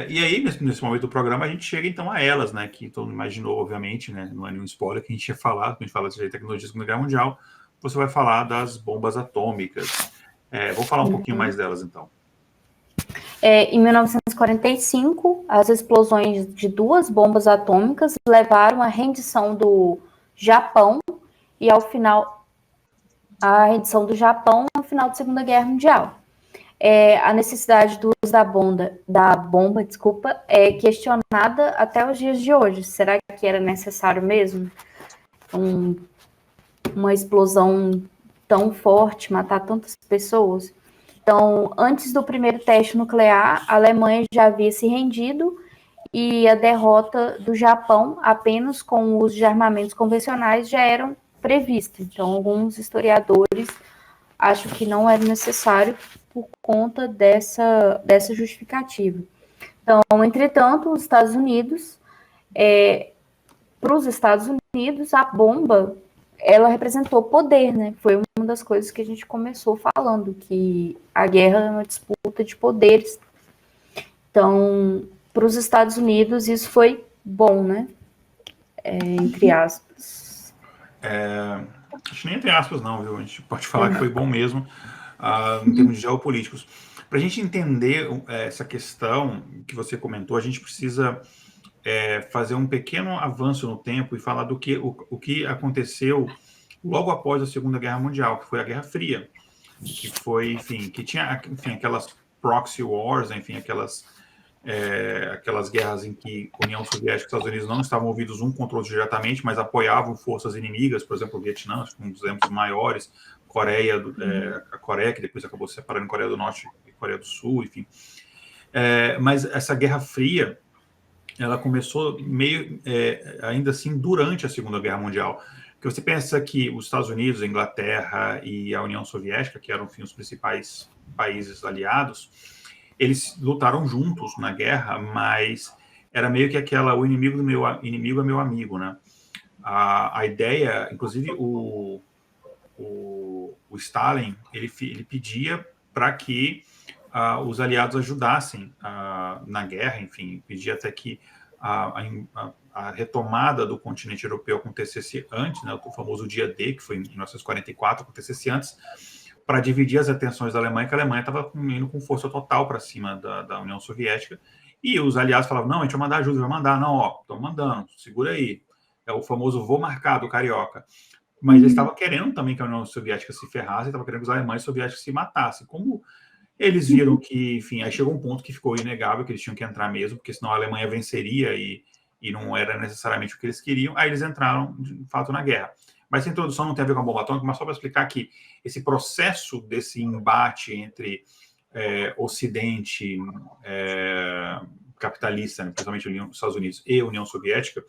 E aí, nesse momento do programa, a gente chega então a elas, né? Que todo mundo imaginou, obviamente, né? Não é nenhum spoiler que a gente ia falar, quando a gente fala de tecnologia da Segunda Guerra Mundial, você vai falar das bombas atômicas. Vou falar um pouquinho mais delas, então. Em 1945, as explosões de 2 bombas atômicas levaram à rendição do Japão e ao final a rendição do Japão no final da Segunda Guerra Mundial. A necessidade do uso da bomba, é questionada até os dias de hoje. Será que era necessário mesmo uma explosão tão forte, matar tantas pessoas? Então, antes do primeiro teste nuclear, a Alemanha já havia se rendido e a derrota do Japão apenas com o uso de armamentos convencionais já eram previstas. Então, alguns historiadores acham que não era necessário por conta dessa justificativa. Então, entretanto, os Estados Unidos, para os Estados Unidos, a bomba, ela representou poder, né? Foi uma das coisas que a gente começou falando, que a guerra é uma disputa de poderes. Então, para os Estados Unidos, isso foi bom, né? Entre aspas. Acho que nem entre aspas, não, viu? A gente pode falar que foi bom mesmo, em termos de geopolíticos. Para a gente entender essa questão que você comentou, a gente precisa fazer um pequeno avanço no tempo e falar do que o que aconteceu logo após a Segunda Guerra Mundial, que foi a Guerra Fria, que foi, enfim, que tinha, enfim, aquelas proxy wars, enfim, aquelas guerras em que a União Soviética e os Estados Unidos não estavam envolvidos um contra o outro diretamente, mas apoiavam forças inimigas, por exemplo, o Vietnã, um dos exemplos maiores, a Coreia, que depois acabou se separando em Coreia do Norte e Coreia do Sul, enfim. Mas essa Guerra Fria, ela começou meio, ainda assim, durante a Segunda Guerra Mundial. Porque você pensa que os Estados Unidos, a Inglaterra e a União Soviética, que eram, enfim, os principais países aliados, eles lutaram juntos na guerra, mas era meio que o inimigo do meu inimigo é meu amigo, né? A ideia, inclusive o Stalin, ele pedia para que os aliados ajudassem na guerra, enfim, pedia até que a retomada do continente europeu acontecesse antes, né, o famoso dia D, que foi em 1944, acontecesse antes, para dividir as atenções da Alemanha, que a Alemanha estava indo com força total para cima da União Soviética, e os aliados falavam, não, a gente vai mandar ajuda, vai mandar, não, ó, estão mandando, segura aí, é o famoso vou marcar do carioca. Mas eles estavam querendo também que a União Soviética se ferrasse, estavam querendo que os alemães soviéticos se matassem. Como eles viram que, enfim, aí chegou um ponto que ficou inegável, que eles tinham que entrar mesmo, porque senão a Alemanha venceria e não era necessariamente o que eles queriam, aí eles entraram, de fato, na guerra. Mas essa introdução não tem a ver com a bomba atômica, mas só para explicar que esse processo desse embate entre Ocidente capitalista, né, principalmente os Estados Unidos e a União Soviética,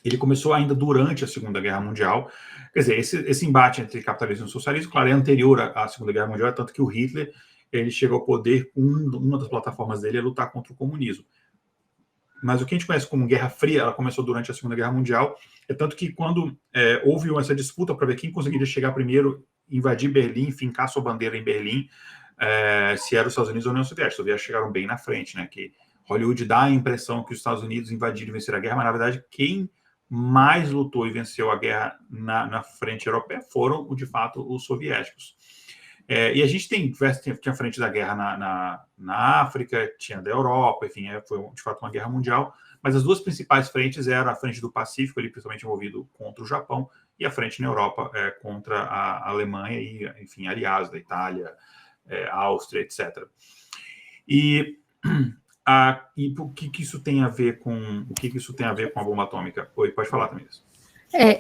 ele começou ainda durante a Segunda Guerra Mundial. Quer dizer, esse embate entre capitalismo e socialismo, claro, é anterior à Segunda Guerra Mundial, tanto que o Hitler ele chegou ao poder, uma das plataformas dele é lutar contra o comunismo. Mas o que a gente conhece como Guerra Fria, ela começou durante a Segunda Guerra Mundial, tanto que quando houve essa disputa para ver quem conseguiria chegar primeiro, invadir Berlim, fincar sua bandeira em Berlim, se era os Estados Unidos ou a União Soviética. Os soviéticos chegaram bem na frente, né? Que Hollywood dá a impressão que os Estados Unidos invadiram e venceram a guerra, mas na verdade quem mais lutou e venceu a guerra na frente europeia foram, de fato, os soviéticos. E a gente tinha frente da guerra na África, tinha da Europa, enfim, foi de fato uma guerra mundial, mas as duas principais frentes eram a frente do Pacífico, ali, principalmente envolvido contra o Japão, e a frente na Europa contra a Alemanha e, enfim, aliados da Itália, Áustria, etc. E o que isso tem a ver com a bomba atômica? Oi, pode falar, Tamires.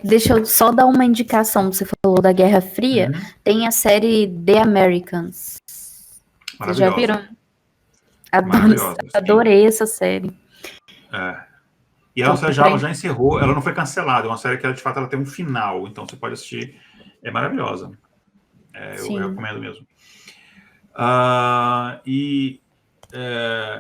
Deixa eu só dar uma indicação. Você falou da Guerra Fria. Tem a série The Americans. Vocês já viram? Adorei essa série. E ela já encerrou, ela não foi cancelada. É uma série que, de fato, ela tem um final. Então, você pode assistir. É maravilhosa. Eu recomendo mesmo.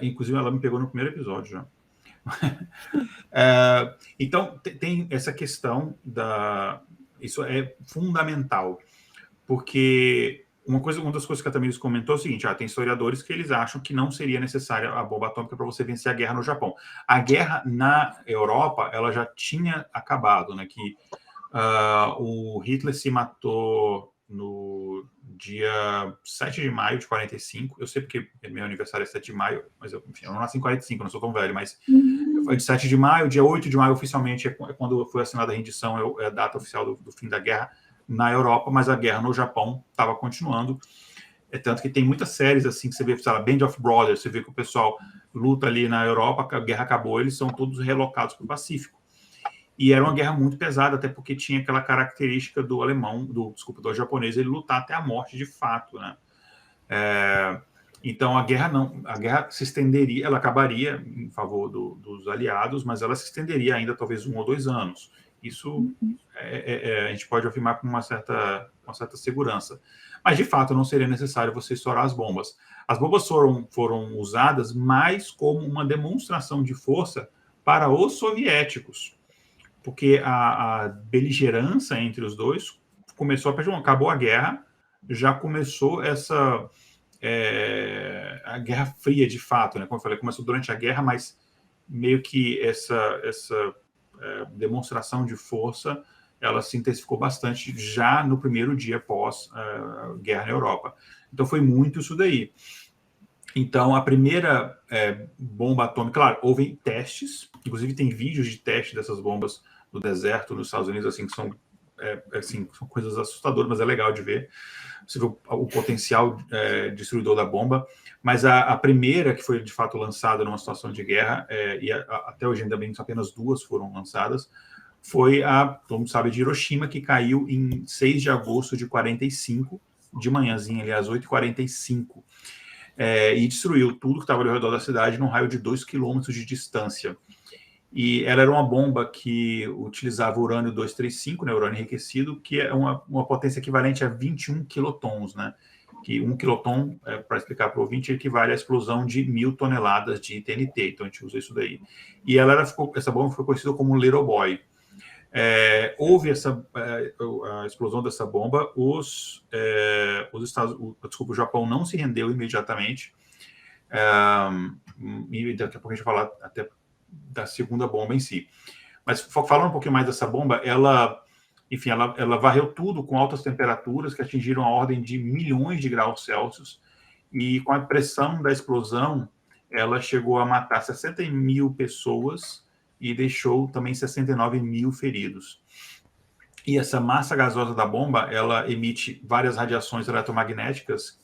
Inclusive, ela me pegou no primeiro episódio já. Então, tem essa questão isso é fundamental, porque uma das coisas que a Tamires comentou é o seguinte: tem historiadores que eles acham que não seria necessária a bomba atômica para você vencer a guerra no Japão. A guerra na Europa, ela já tinha acabado, né? Que o Hitler se matou no dia 7 de maio de 45. Eu sei porque meu aniversário é 7 de maio, mas eu não nasci em 45, não sou tão velho, mas foi de 7 de maio. Dia 8 de maio, oficialmente, é quando foi assinada a rendição, é a data oficial do fim da guerra na Europa, mas a guerra no Japão estava continuando. É tanto que tem muitas séries assim que você vê, sei lá, Band of Brothers, você vê que o pessoal luta ali na Europa, a guerra acabou, eles são todos relocados para o Pacífico. E era uma guerra muito pesada, até porque tinha aquela característica do do japonês, ele lutar até a morte de fato, né? Então a guerra se estenderia, ela acabaria em favor dos aliados, mas ela se estenderia ainda talvez 1 ou 2 anos. Isso a gente pode afirmar com uma certa segurança. Mas, de fato, não seria necessário você estourar as bombas. As bombas foram usadas mais como uma demonstração de força para os soviéticos, porque a beligerância entre os dois começou acabou a guerra, já começou a Guerra Fria, de fato, né? Como eu falei, começou durante a guerra, mas meio que essa demonstração de força ela se intensificou bastante já no primeiro dia pós-guerra na Europa. Então, foi muito isso daí. Então, a primeira bomba atômica, claro, houve testes, inclusive tem vídeos de teste dessas bombas no deserto, nos Estados Unidos, assim, que são coisas assustadoras, mas é legal de ver. Você vê o potencial destruidor da bomba. Mas a primeira, que foi de fato lançada numa situação de guerra, e até hoje ainda bem apenas 2 foram lançadas, foi todo mundo sabe, de Hiroshima, que caiu em 6 de agosto de 45, de manhãzinha, aliás, 8h45, e destruiu tudo que estava ao redor da cidade num raio de 2 quilômetros de distância. E ela era uma bomba que utilizava urânio 235, né, urânio enriquecido, que é uma potência equivalente a 21 quilotons, né? Que 1 quiloton, para explicar para o ouvinte, equivale à explosão de 1.000 toneladas de TNT. Então, a gente usa isso daí. E essa bomba foi conhecida como Little Boy. Houve a explosão dessa bomba, o Japão não se rendeu imediatamente, e daqui a pouco a gente vai falar até da segunda bomba em si. Mas falando um pouquinho mais dessa bomba, ela varreu tudo com altas temperaturas que atingiram a ordem de milhões de graus Celsius, e com a pressão da explosão, ela chegou a matar 60 mil pessoas e deixou também 69 mil feridos. E essa massa gasosa da bomba, ela emite várias radiações eletromagnéticas,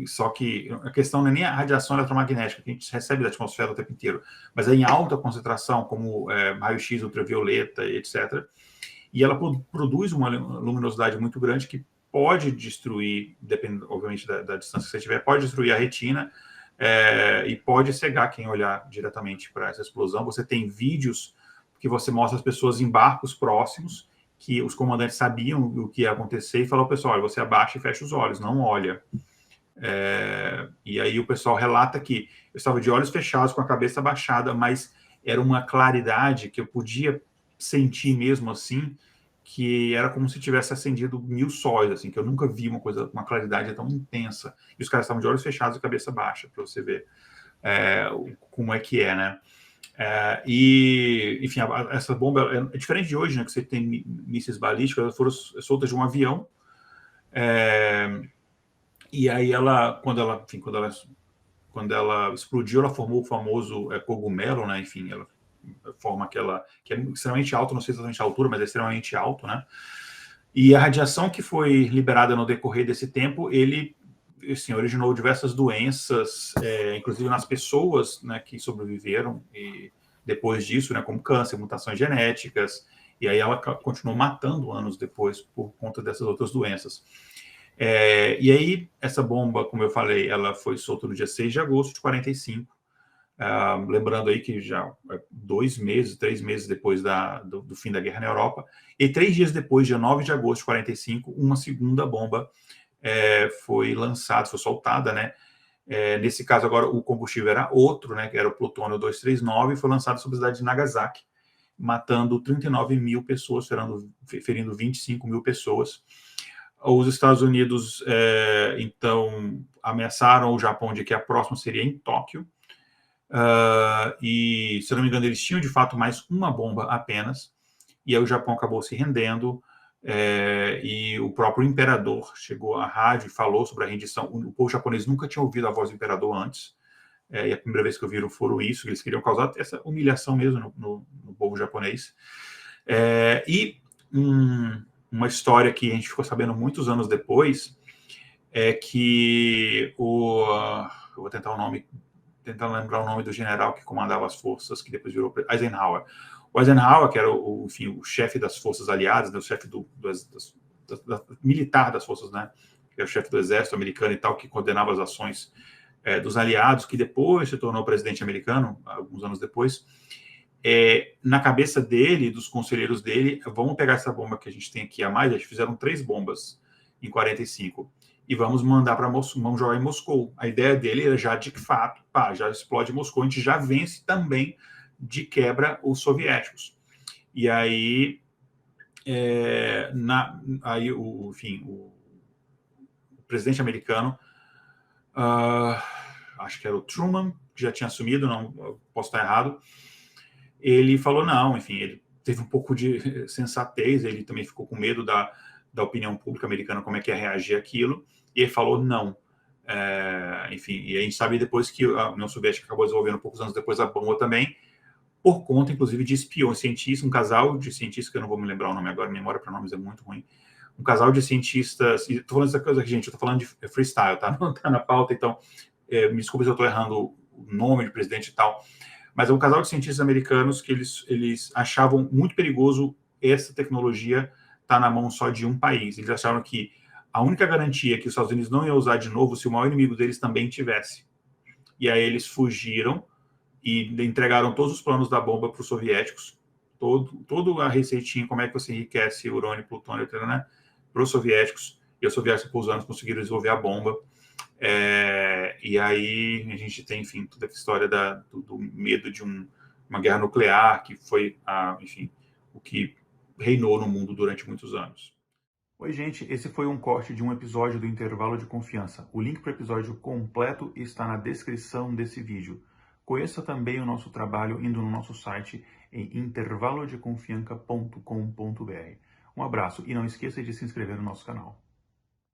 só que a questão não é nem a radiação eletromagnética que a gente recebe da atmosfera o tempo inteiro, mas é em alta concentração, como raio-x, ultravioleta, etc. E ela produz uma luminosidade muito grande que pode destruir, dependendo, obviamente, da distância que você tiver, pode destruir a retina, e pode cegar quem olhar diretamente para essa explosão. Você tem vídeos que você mostra as pessoas em barcos próximos, que os comandantes sabiam o que ia acontecer e falou, pessoal, você abaixa e fecha os olhos, não olha. E aí o pessoal relata que eu estava de olhos fechados, com a cabeça abaixada, mas era uma claridade que eu podia sentir mesmo assim, que era como se tivesse acendido 1000 sóis, assim, que eu nunca vi uma claridade tão intensa. E os caras estavam de olhos fechados e cabeça baixa, para você ver como é que né? E, enfim, essa bomba é diferente de hoje, né, que você tem mísseis balísticos, elas foram soltas de um avião, e aí quando ela explodiu, ela formou o famoso cogumelo, né? Enfim, ela forma aquela que é extremamente alto, não sei exatamente a altura, mas é extremamente alto, né? E a radiação que foi liberada no decorrer desse tempo, ele originou diversas doenças, inclusive nas pessoas, né, que sobreviveram e depois disso, né, como câncer, mutações genéticas, e aí ela continuou matando anos depois por conta dessas outras doenças. E aí, essa bomba, como eu falei, ela foi solta no dia 6 de agosto de 45, lembrando aí que já 2 meses, 3 meses depois do fim da guerra na Europa, e 3 dias depois, dia 9 de agosto de 45, uma segunda bomba foi lançada, foi soltada, né? Nesse caso agora o combustível era outro, né? Que era o plutônio 239, e foi lançado sobre a cidade de Nagasaki, matando 39 mil pessoas, ferindo 25 mil pessoas. Os Estados Unidos, então, ameaçaram o Japão de que a próxima seria em Tóquio. E, se eu não me engano, eles tinham, de fato, mais uma bomba apenas. E aí o Japão acabou se rendendo. E o próprio imperador chegou à rádio e falou sobre a rendição. O povo japonês nunca tinha ouvido a voz do imperador antes. E a primeira vez que ouviram foram isso. Eles queriam causar essa humilhação mesmo no povo japonês. E uma história que a gente ficou sabendo muitos anos depois é que eu vou tentar lembrar o nome do general que comandava as forças, que depois virou Eisenhower. O Eisenhower, que era o chefe das forças aliadas, né, o chefe militar das forças, né, que era o chefe do exército americano e tal, que coordenava as ações dos aliados, que depois se tornou presidente americano, alguns anos depois. Na cabeça dele, dos conselheiros dele, vamos pegar essa bomba que a gente tem aqui a mais, eles fizeram 3 bombas em 45, e vamos mandar para Moscou, vamos jogar em Moscou. A ideia dele era já de fato, já explode Moscou, a gente já vence também de quebra os soviéticos. E aí, o presidente americano, acho que era o Truman, que já tinha assumido, não posso estar errado, ele falou não, enfim, ele teve um pouco de sensatez, ele também ficou com medo da opinião pública americana, como é que ia reagir àquilo, e ele falou não. Enfim, e a gente sabe depois que a União Soviética acabou desenvolvendo, poucos anos depois, a bomba também, por conta, inclusive, de espiões, cientistas, um casal de cientistas, que eu não vou me lembrar o nome agora, minha memória para nomes é muito ruim, um casal de cientistas, e estou falando dessa coisa aqui, gente, eu estou falando de freestyle, tá? Não está na pauta, então, me desculpe se eu estou errando o nome do presidente e tal, mas é um casal de cientistas americanos que eles achavam muito perigoso essa tecnologia estar na mão só de um país. Eles acharam que a única garantia que os Estados Unidos não iam usar de novo se o maior inimigo deles também tivesse. E aí eles fugiram e entregaram todos os planos da bomba para os soviéticos, toda a receitinha, como é que você enriquece urânio, plutônio, né, para os soviéticos. E os soviéticos, por anos, conseguiram desenvolver a bomba. E aí a gente tem, enfim, toda a história do medo de uma guerra nuclear, que foi, enfim, o que reinou no mundo durante muitos anos. Oi, gente, esse foi um corte de um episódio do Intervalo de Confiança. O link para o episódio completo está na descrição desse vídeo. Conheça também o nosso trabalho indo no nosso site em intervalodeconfianca.com.br. Um abraço e não esqueça de se inscrever no nosso canal.